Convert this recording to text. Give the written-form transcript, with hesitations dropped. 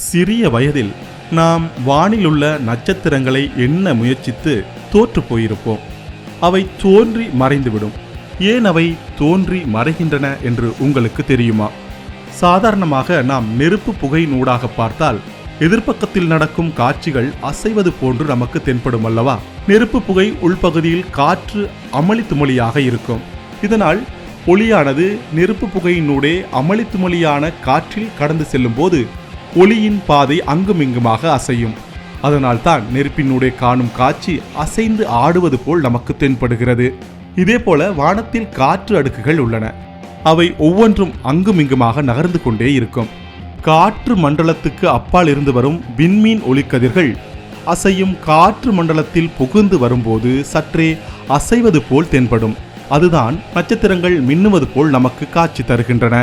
சிறிய வயதில் நாம் வானிலுள்ள நட்சத்திரங்களை எண்ண முயற்சித்து தோற்று போயிருப்போம். அவை தோன்றி மறைந்துவிடும். ஏன் அவை தோன்றி மறைகின்றன என்று உங்களுக்கு தெரியுமா? சாதாரணமாக நாம் நெருப்பு புகையினூடாக பார்த்தால் எதிர்ப்பக்கத்தில் நடக்கும் காட்சிகள் அசைவது போன்று நமக்கு தென்படும் அல்லவா? நெருப்பு புகை உள்பகுதியில் காற்று அமளித்துமளியாக இருக்கும். இதனால் ஒளியானது நெருப்பு புகையினூடே அமளித்துமளியான காற்றில் கடந்து செல்லும் போது ஒளியின் பாதை அங்குமிங்குமாக அசையும். அதனால்தான் நெருப்பினூடே காணும் காட்சி அசைந்து ஆடுவது போல் நமக்கு தென்படுகிறது. இதே போல வானத்தில் காற்று அடுக்குகள் உள்ளன. அவை ஒவ்வொன்றும் அங்குமிங்குமாக நகர்ந்து கொண்டே இருக்கும். காற்று மண்டலத்துக்கு அப்பால் இருந்து வரும் விண்மீன் ஒளிக்கதிர்கள் அசையும் காற்று மண்டலத்தில் புகுந்து வரும்போது சற்றே அசைவது போல் தென்படும். அதுதான் நட்சத்திரங்கள் மின்னுவது போல் நமக்கு காட்சி தருகின்றன.